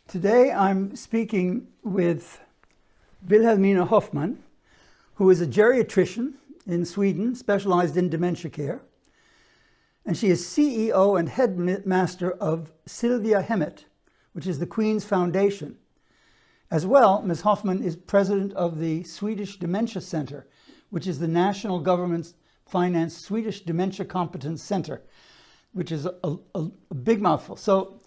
Today I'm speaking with Wilhelmina Hoffman, who is a geriatrician in Sweden, specialized in dementia care. And she is CEO and Headmaster of Silviahemmet, which is the Queen's Foundation. As well, Ms. Hoffman is president of the Swedish Dementia Centre, which is the national government's financed Swedish Dementia Competence Centre, which is a big mouthful. So,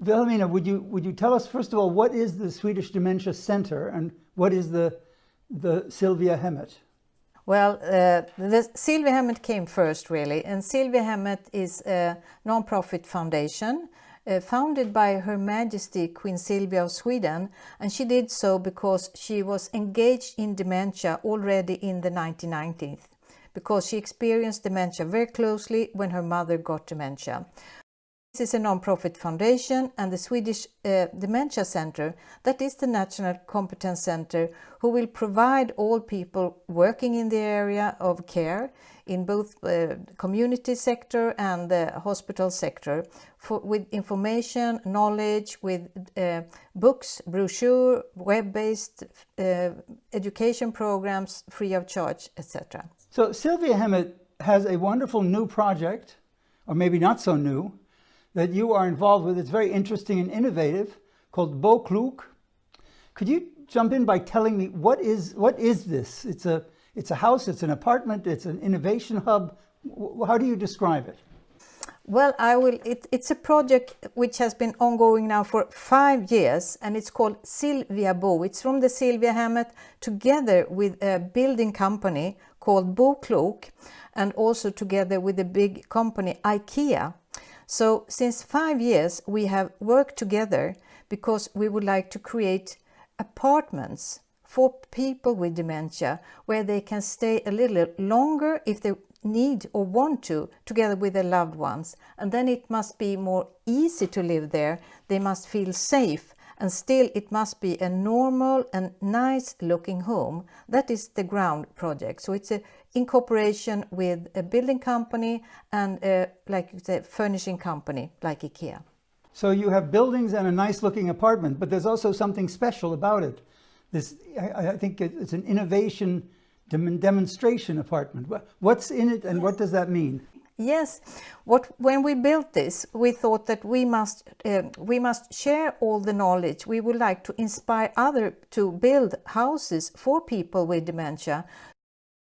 Wilhelmina, would you tell us, first of all, what is the Swedish Dementia Centre and what is the Silviahemmet? Well, the Silviahemmet came first, really, and Silviahemmet is a non-profit foundation founded by Her Majesty Queen Silvia of Sweden, and she did so because she was engaged in dementia already in the 1990s, because she experienced dementia very closely when her mother got dementia. This is a non-profit foundation, and the Swedish Dementia Centre, that is the National Competence Centre, who will provide all people working in the area of care in both community sector and the hospital sector with information, knowledge, with books, brochure, web-based education programs free of charge, etc. So Silviahemmet has a wonderful new project, or maybe not so new, that you are involved with. It's very interesting and innovative, called Boklok. Could you jump in by telling me what is this? It's a house, it's an apartment, it's an innovation hub. How do you describe it? Well, it's a project which has been ongoing now for 5 years, and it's called Silviabo. It's from the Silviahemmet together with a building company called Boklok, and also together with a big company, IKEA. So since 5 years we have worked together because we would like to create apartments for people with dementia where they can stay a little longer if they need or want to, together with their loved ones. And then it must be more easy to live there. They must feel safe, and still it must be a normal and nice looking home. That is the ground project. So it's in cooperation with a building company and like you said, furnishing company like IKEA. So you have buildings and a nice looking apartment, but there's also something special about it. I think it's an innovation demonstration apartment. What's in it and what does that mean? Yes, when we built this, we thought that we must share all the knowledge. We would like to inspire others to build houses for people with dementia.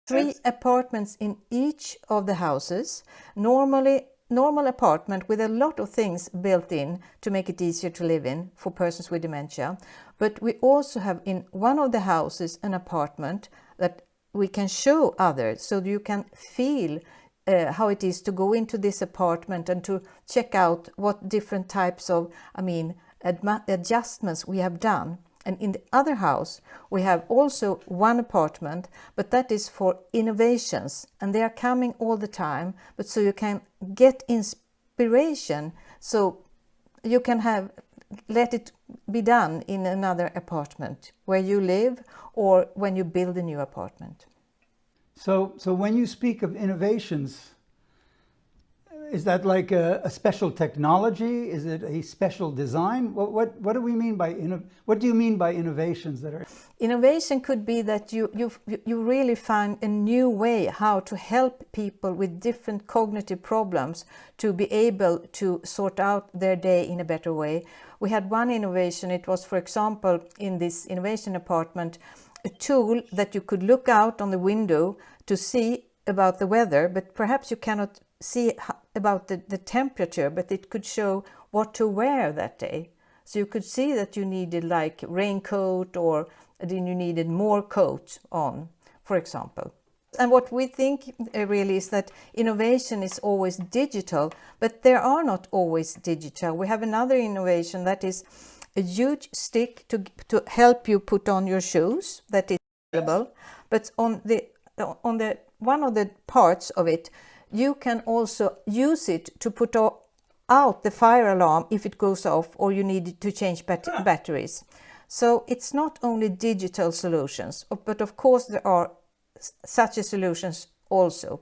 3 apartments in each of the houses, normal apartment with a lot of things built in to make it easier to live in for persons with dementia. But we also have in one of the houses an apartment that we can show others, so you can feel how it is to go into this apartment and to check out what different types of, adjustments we have done. And in the other house, we have also one apartment, but that is for innovations, and they are coming all the time. But so you can get inspiration, so you can let it be done in another apartment where you live or when you build a new apartment. So when you speak of innovations, is that like a special technology? Is it a special design? What do we mean by what do you mean by innovations that are? Innovation could be that you really find a new way how to help people with different cognitive problems to be able to sort out their day in a better way. We had one innovation. It was, for example, in this innovation apartment, a tool that you could look out on the window to see about the weather, but perhaps you cannot see about the temperature, but it could show what to wear that day. So you could see that you needed like raincoat, or then you needed more coat on, for example. And what we think really is that innovation is always digital, but they are not always digital. We have another innovation that is a huge stick to help you put on your shoes that is available, but on the one of the parts of it, you can also use it to put out the fire alarm if it goes off or you need to change batteries. So it's not only digital solutions, but of course there are such a solutions also.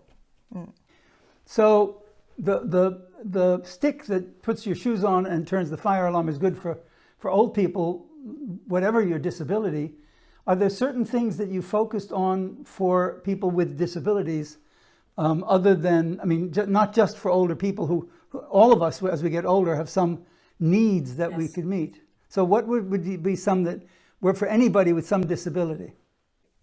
So the stick that puts your shoes on and turns the fire alarm is good for for old people, whatever your disability, are there certain things that you focused on for people with disabilities, other than, I mean, not just for older people who all of us, as we get older, have some needs that we could meet. So what would be some that were for anybody with some disability?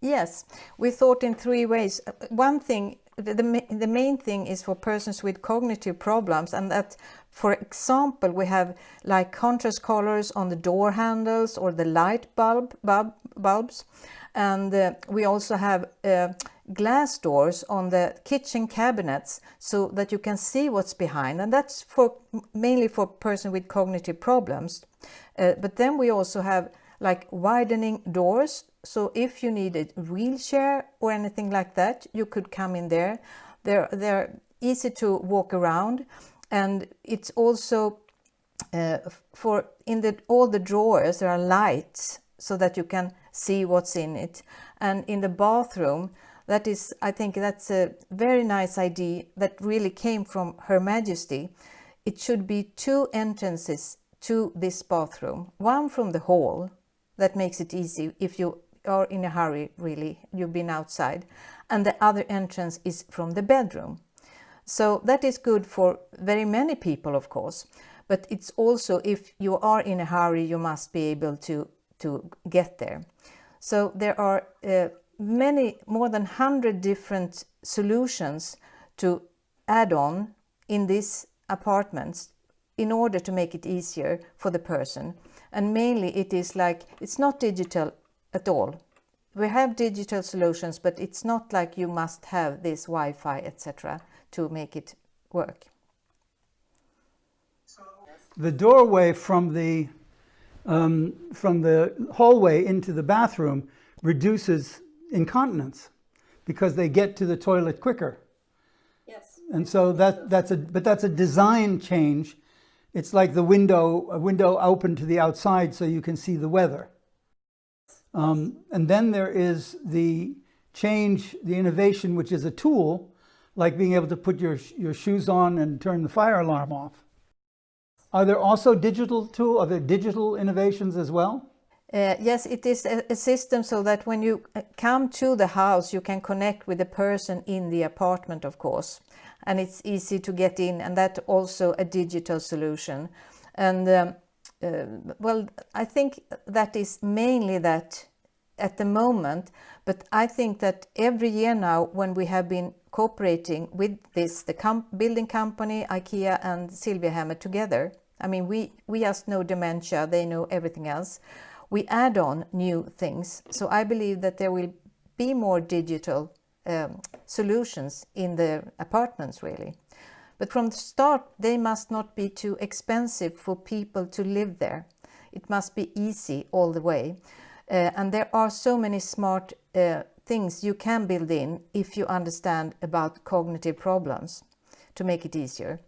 Yes, we thought in three ways. One thing, the main thing is for persons with cognitive problems, and that, for example, we have like contrast colors on the door handles or the light bulbs, and we also have glass doors on the kitchen cabinets so that you can see what's behind, and that's mainly for person with cognitive problems. But then we also have like widening doors, so if you need a wheelchair or anything like that, you could come in there. They're easy to walk around, and it's also all the drawers there are lights so that you can see what's in it. And in the bathroom, that is, I think that's a very nice idea that really came from Her Majesty. It should be 2 entrances to this bathroom, one from the hall, that makes it easy if you are in a hurry, really, you've been outside, and the other entrance is from the bedroom. So that is good for very many people, of course, but it's also, if you are in a hurry, you must be able to get there. So there are more than 100 different solutions to add on in these apartments in order to make it easier for the person. And mainly it is like, it's not digital at all. We have digital solutions, but it's not like you must have this Wi-Fi, etc. to make it work. The doorway from the hallway into the bathroom reduces incontinence because they get to the toilet quicker. Yes. And so that's a design change. It's like a window open to the outside so you can see the weather. And then there is the change, the innovation, which is a tool, like being able to put your shoes on and turn the fire alarm off. Are there also are there digital innovations as well? Yes, it is a system so that when you come to the house, you can connect with the person in the apartment, of course. And it's easy to get in, and that's also a digital solution. And well, I think that is mainly that at the moment, but I think that every year now, when we have been cooperating with the building company, IKEA and Silviahemmet together, I mean, we just know dementia, they know everything else. We add on new things. So I believe that there will be more digital solutions in the apartments, really. But from the start, they must not be too expensive for people to live there. It must be easy all the way. And there are so many smart things you can build in if you understand about cognitive problems to make it easier.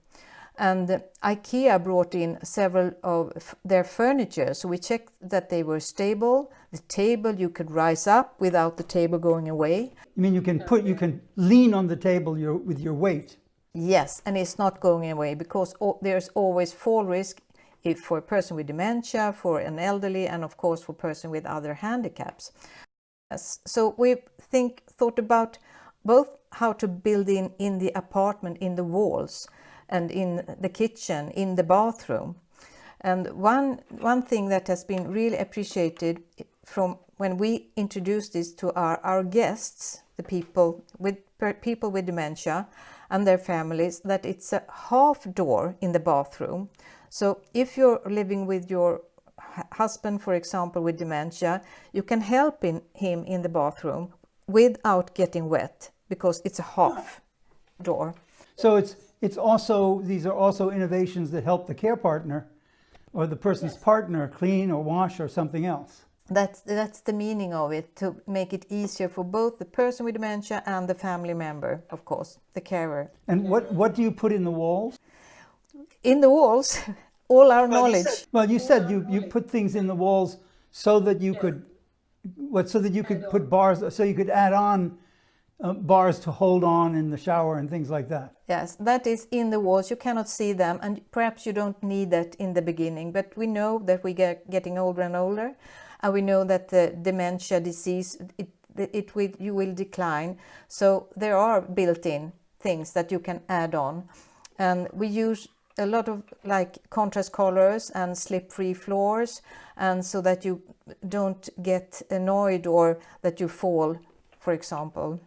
And IKEA brought in several of their furniture, so we checked that they were stable. The table, you could rise up without the table going away. You mean you can lean on the table with your weight? Yes, and it's not going away because there's always fall risk for a person with dementia, for an elderly, and of course for a person with other handicaps. Yes. So we thought about both how to build in the apartment, in the walls, and in the kitchen, in the bathroom. And one thing that has been really appreciated from when we introduced this to our guests, the people with dementia and their families, that it's a half door in the bathroom. So if you're living with your husband, for example, with dementia, you can help him in the bathroom without getting wet because it's a half door. So these are also innovations that help the care partner or the person's partner clean or wash or something else. That's the meaning of it, to make it easier for both the person with dementia and the family member, of course, the carer. And what do you put in the walls? In the walls, all our knowledge. Well, you said you put things in the walls so that you could put bars, so you could add on bars to hold on in the shower and things like that. Yes, that is in the walls. You cannot see them, and perhaps you don't need that in the beginning, but we know that we get getting older and older, and we know that the dementia disease, you will decline. So there are built-in things that you can add on, and we use a lot of like contrast colors and slip-free floors, and so that you don't get annoyed or that you fall, for example.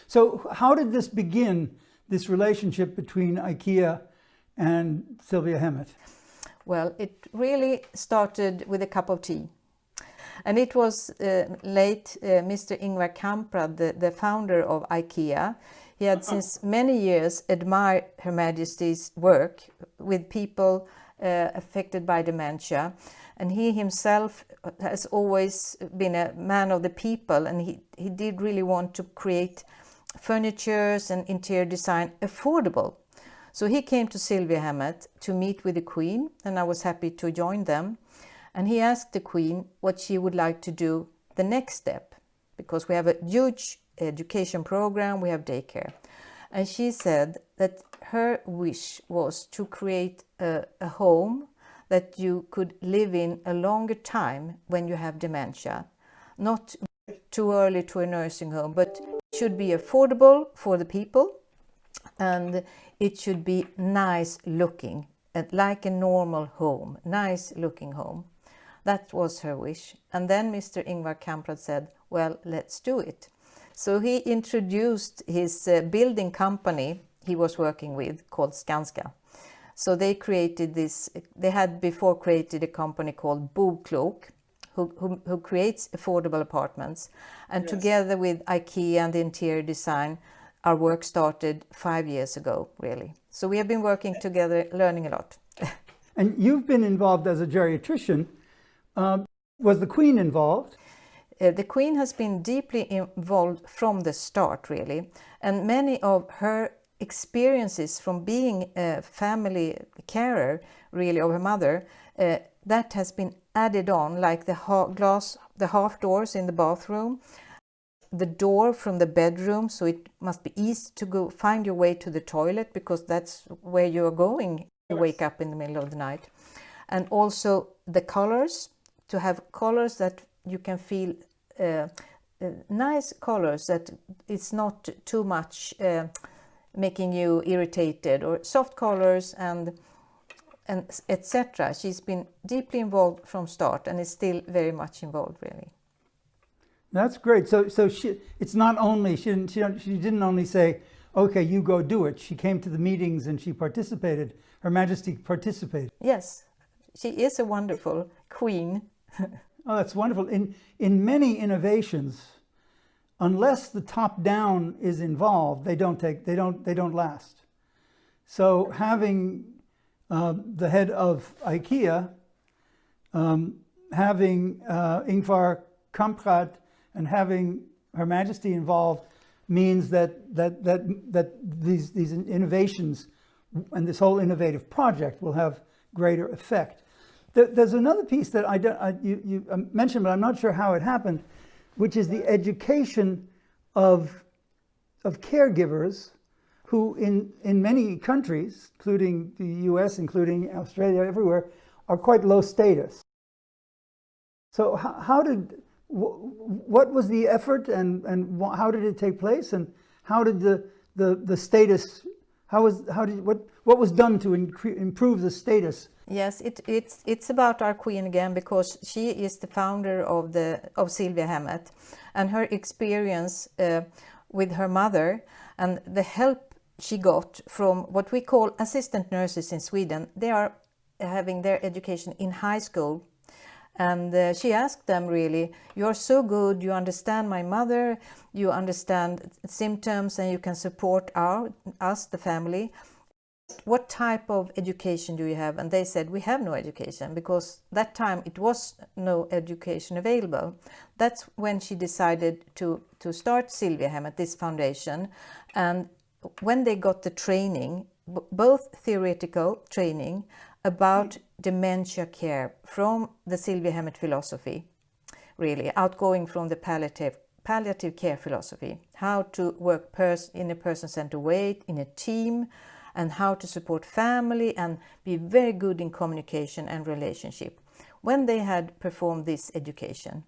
So how did this begin, this relationship between IKEA and Silviahemmet? Well, it really started with a cup of tea. And it was late Mr. Ingvar Kamprad, the founder of IKEA. He had since many years admired Her Majesty's work with people affected by dementia. And he himself has always been a man of the people, and he did really want to create furnitures and interior design affordable. So he came to Silviahemmet to meet with the Queen, and I was happy to join them. And he asked the Queen what she would like to do the next step, because we have a huge education program, we have daycare. And she said that her wish was to create a home that you could live in a longer time when you have dementia. Not too early to a nursing home, but it should be affordable for the people, and it should be nice looking, like a normal home, nice looking home. That was her wish. And then Mr. Ingvar Kamprad said, well, let's do it. So he introduced his building company he was working with called Skanska. So they created this, they had before created a company called Boklok, who creates affordable apartments. And yes, together with IKEA and the interior design, our work started 5 years ago, really. So we have been working together, learning a lot. And you've been involved as a geriatrician. Was the Queen involved? The Queen has been deeply involved from the start, really. And many of her experiences from being a family carer, really, of her mother, that has been added on, like the half doors in the bathroom, the door from the bedroom, so it must be easy to go find your way to the toilet, because that's where you're going. You wake up in the middle of the night. And also the colors, to have colors that you can feel nice colors, that it's not too much making you irritated, or soft colors and etc. She's been deeply involved from start, and is still very much involved, really. That's great. So it's not only, she didn't only say, okay, you go do it. She came to the meetings and she participated. Her Majesty participated. Yes, she is a wonderful queen. Oh, that's wonderful. In many innovations, unless the top down is involved, they don't last. So having the head of IKEA, having Ingvar Kamprad, and having Her Majesty involved means that these innovations and this whole innovative project will have greater effect. There's another piece that you mentioned, but I'm not sure how it happened, which is the education of caregivers who in many countries, including the US, including Australia, everywhere, are quite low status. So what was the effort, and how did it take place, and how did the status, what was done to improve the status? Yes, it's about our Queen again, because she is the founder of Silviahemmet, and her experience with her mother and the help she got from what we call assistant nurses in Sweden. They are having their education in high school. And she asked them, really, you're so good, you understand my mother, you understand symptoms, and you can support us, the family. What type of education do you have? And they said, we have no education, because that time it was no education available. That's when she decided to start Silviahemmet, this foundation. And when they got the training, both theoretical training about dementia care from the Silviahemmet philosophy, really outgoing from the palliative care philosophy, how to work in a person-centered way, in a team, and how to support family and be very good in communication and relationship. When they had performed this education,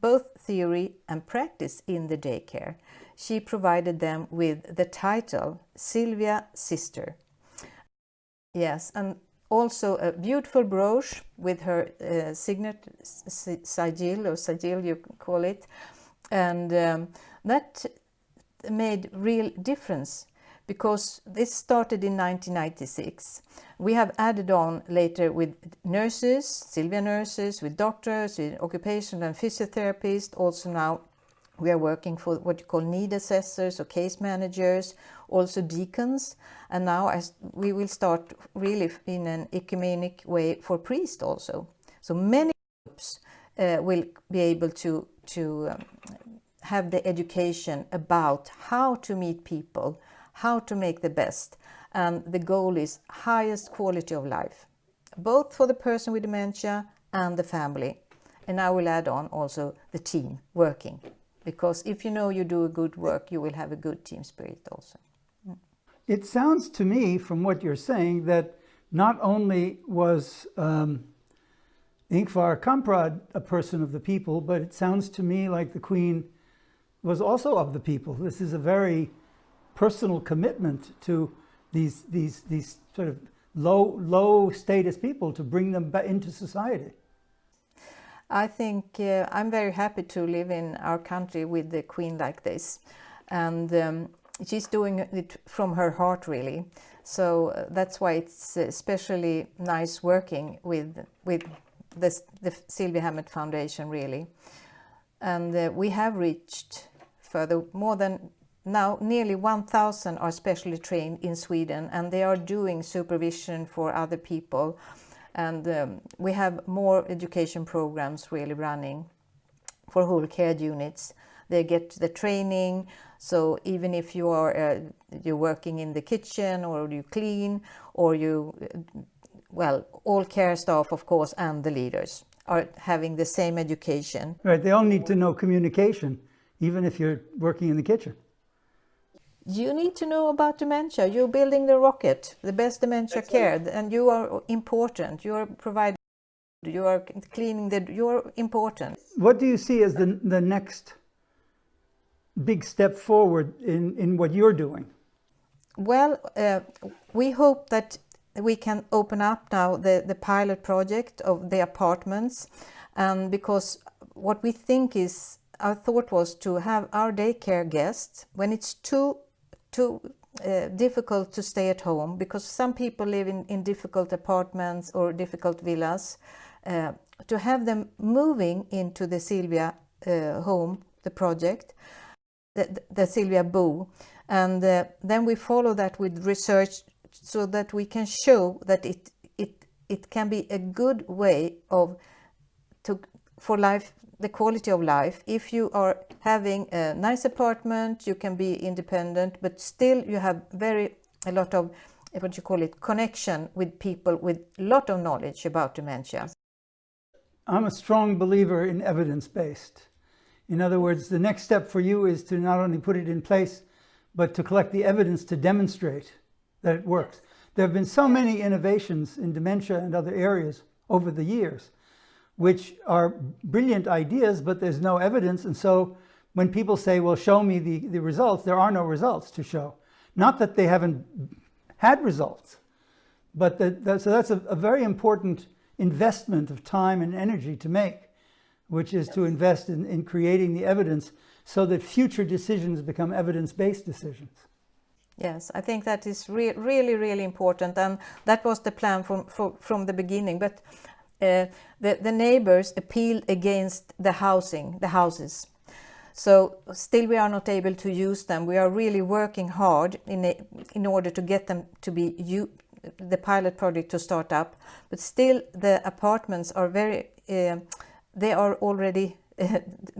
both theory and practice in the daycare, she provided them with the title Silvia Sister. Yes, and also a beautiful brooch with her signature, sigil you call it, and that made real difference because this started in 1996. We have added on later with nurses, Silvia nurses, with doctors, with occupational and physiotherapists. Also now we are working for what you call need assessors or case managers, also deacons, and now as we will start really in an ecumenic way for priests also. So many groups will be able to have the education about how to meet people, how to make the best, and the goal is highest quality of life, both for the person with dementia and the family. And I will add on also the team working, because if you know you do a good work, you will have a good team spirit also. It sounds to me from what you're saying that not only was Ingvar Kamprad a person of the people, but it sounds to me like the Queen was also of the people. This is a very personal commitment to these sort of low status people, to bring them back into society. I think I'm very happy to live in our country with the Queen like this, and she's doing it from her heart really. So that's why it's especially nice working with the Silviahemmet Foundation really. And we have reached further, more than now nearly 1,000 are specially trained in Sweden, and they are doing supervision for other people. And we have more education programs really running for whole care units. They get the training, so even if you are you're working in the kitchen or you clean or you, well, all care staff of course and the leaders are having the same education. Right, they all need to know communication, even if you're working in the kitchen. You need to know about dementia. You're building the rocket, the best dementia care, and you are important. You are providing, you are cleaning, you are important. What do you see as the next big step forward in what you're doing? Well, we hope that we can open up now the pilot project of the apartments, and because what we think is, our thought was to have our daycare guests, when it's too difficult to stay at home, because some people live in difficult apartments or difficult villas, to have them moving into the Silvia home, the project, the Silvia Bo, and then we follow that with research so that we can show that it can be a good way of for life, the quality of life. If you are having a nice apartment, you can be independent, but still you have a lot of, what you call it, connection with people with a lot of knowledge about dementia. I'm a strong believer in evidence-based. In other words, the next step for you is to not only put it in place, but to collect the evidence to demonstrate that it works. There have been so many innovations in dementia and other areas over the years, which are brilliant ideas, but there's no evidence. And so when people say, well, show me the results, there are no results to show. Not that they haven't had results, but so that's a very important investment of time and energy to make, which is to invest in creating the evidence so that future decisions become evidence-based decisions. Yes, I think that is really, really important, and that was the plan from the beginning. But the neighbors appealed against the houses. So still we are not able to use them. We are really working hard in order to get them to be the pilot project to start up. But still the apartments are they are already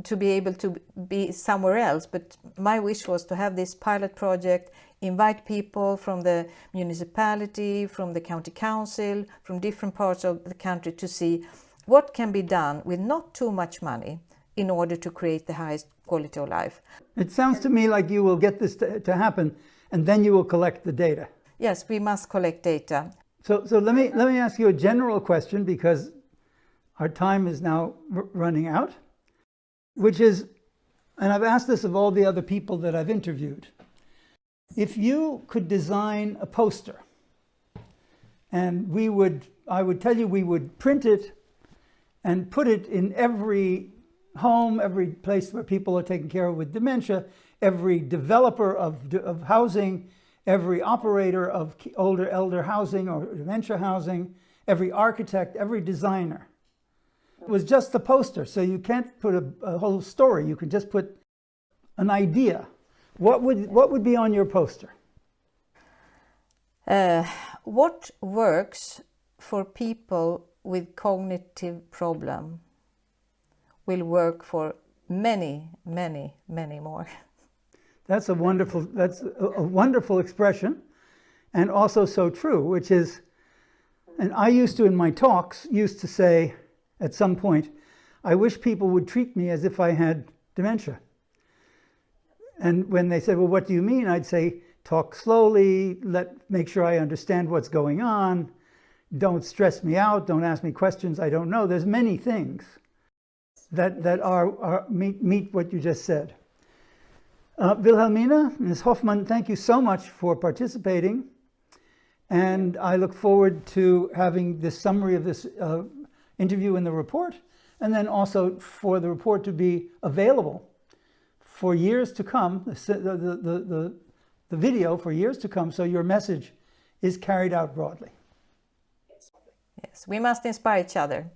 to be able to be somewhere else. But my wish was to have this pilot project, invite people from the municipality, from the county council, from different parts of the country to see what can be done with not too much money. in order to create the highest quality of life. It sounds to me like you will get this to happen, and then you will collect the data. Yes, we must collect data. So let me ask you a general question, because our time is now running out, which is, and I've asked this of all the other people that I've interviewed, if you could design a poster, and I would tell you we would print it and put it in every home, every place where people are taken care of with dementia, every developer of housing, every operator of elder housing or dementia housing, every architect, every designer. It was just the poster, so you can't put a whole story. You can just put an idea. What would be on your poster? What works for people with cognitive problem will work for many, many, many more. That's a wonderful expression, and also so true, which is, and I used to in my talks used to say at some point, I wish people would treat me as if I had dementia. And when they said, well, what do you mean? I'd say, talk slowly, make sure I understand what's going on, don't stress me out, don't ask me questions I don't know. There's many things that meet what you just said. Wilhelmina, Ms. Hoffman, thank you so much for participating. And I look forward to having this summary of this interview in the report, and then also for the report to be available for years to come, the video for years to come, so your message is carried out broadly. Yes, we must inspire each other.